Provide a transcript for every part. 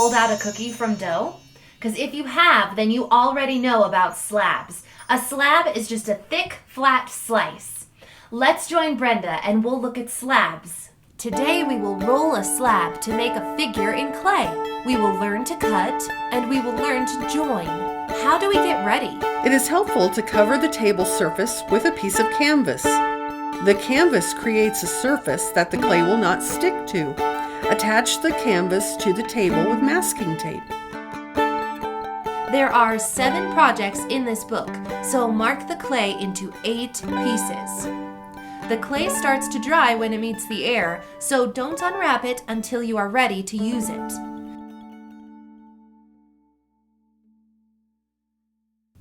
rolled out a cookie from dough? Because if you have, then you already know about slabs. A slab is just a thick, flat slice. Let's join Brenda and we'll look at slabs. Today we will roll a slab to make a figure in clay. We will learn to cut and we will learn to join. How do we get ready? It is helpful to cover the table surface with a piece of canvas. The canvas creates a surface that the clay will not stick to. Attach the canvas to the table with masking tape. There are 7 projects in this book, so mark the clay into 8 pieces. The clay starts to dry when it meets the air, so don't unwrap it until you are ready to use it.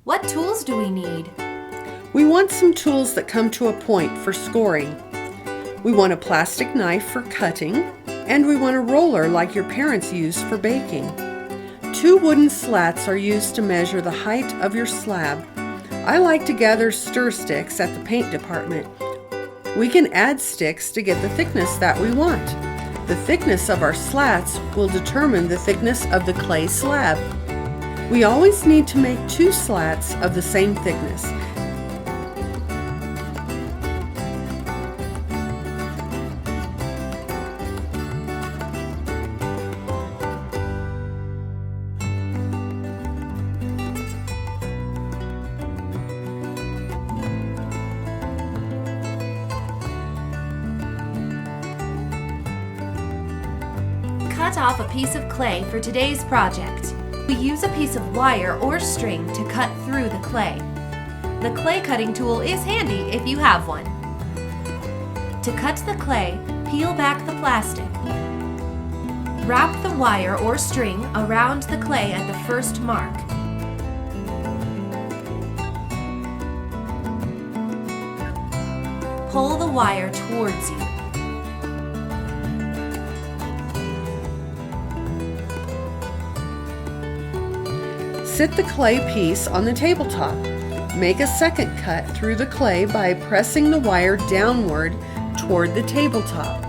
What tools do we need? We want some tools that come to a point for scoring. We want a plastic knife for cutting, and we want a roller like your parents used for baking. 2 wooden slats are used to measure the height of your slab. I like to gather stir sticks at the paint department. We can add sticks to get the thickness that we want. The thickness of our slats will determine the thickness of the clay slab. We always need to make 2 slats of the same thickness. Cut off a piece of clay for today's project. We use a piece of wire or string to cut through the clay. The clay cutting tool is handy if you have one. To cut the clay, peel back the plastic. Wrap the wire or string around the clay at the first mark. Pull the wire towards you. Sit the clay piece on the tabletop. Make a second cut through the clay by pressing the wire downward toward the tabletop.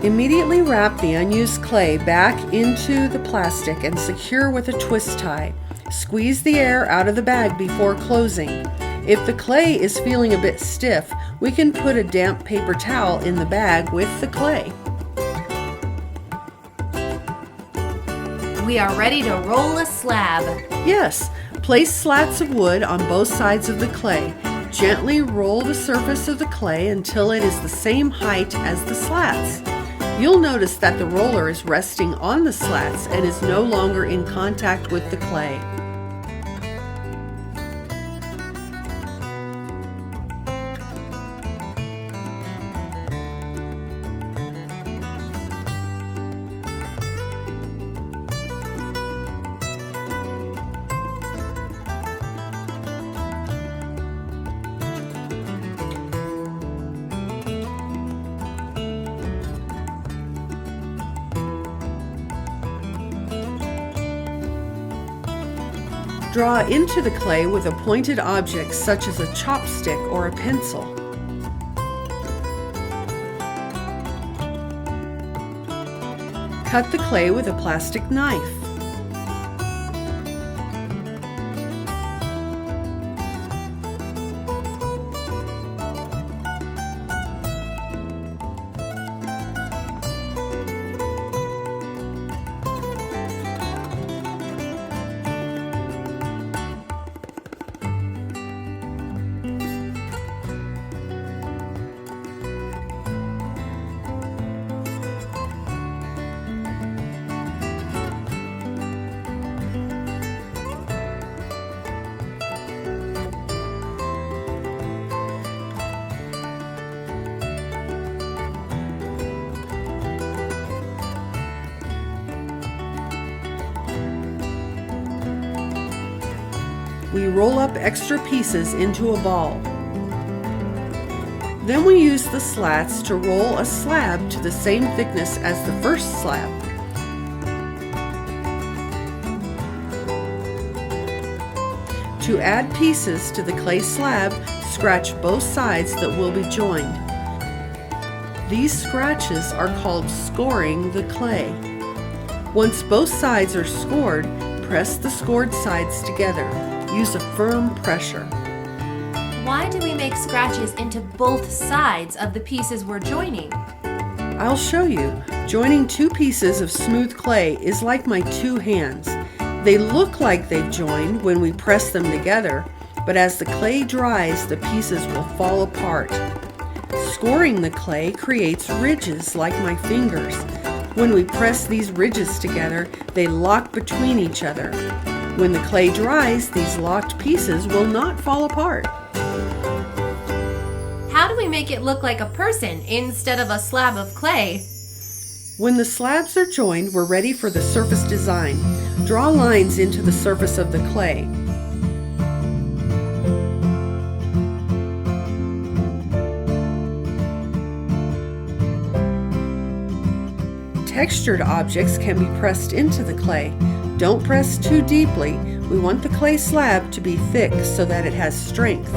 Immediately wrap the unused clay back into the plastic and secure with a twist tie. Squeeze the air out of the bag before closing. If the clay is feeling a bit stiff, we can put a damp paper towel in the bag with the clay. We are ready to roll a slab. Yes, place slats of wood on both sides of the clay. Gently roll the surface of the clay until it is the same height as the slats. You'll notice that the roller is resting on the slats and is no longer in contact with the clay. Draw into the clay with a pointed object such as a chopstick or a pencil. Cut the clay with a plastic knife. We roll up extra pieces into a ball. Then we use the slats to roll a slab to the same thickness as the first slab. To add pieces to the clay slab, scratch both sides that will be joined. These scratches are called scoring the clay. Once both sides are scored, press the scored sides together. Use a firm pressure. Why do we make scratches into both sides of the pieces we're joining? I'll show you. Joining two pieces of smooth clay is like my two hands. They look like they've joined when we press them together, but as the clay dries, the pieces will fall apart. Scoring the clay creates ridges like my fingers. When we press these ridges together, they lock between each other. When the clay dries, these locked pieces will not fall apart. How do we make it look like a person instead of a slab of clay? When the slabs are joined, we're ready for the surface design. Draw lines into the surface of the clay. Textured objects can be pressed into the clay. Don't press too deeply. We want the clay slab to be thick so that it has strength.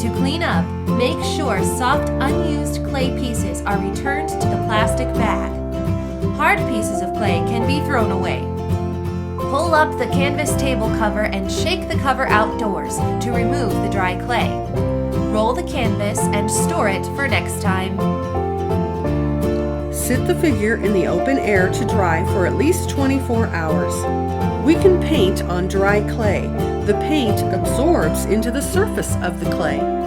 To clean up, make sure soft, unused clay pieces are returned to the plastic bag. Hard pieces of clay can be thrown away. Pull up the canvas table cover and shake the cover outdoors to remove the dry clay. Roll the canvas and store it for next time. Sit the figure in the open air to dry for at least 24 hours. We can paint on dry clay. The paint absorbs into the surface of the clay.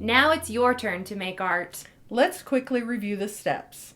Now it's your turn to make art. Let's quickly review the steps.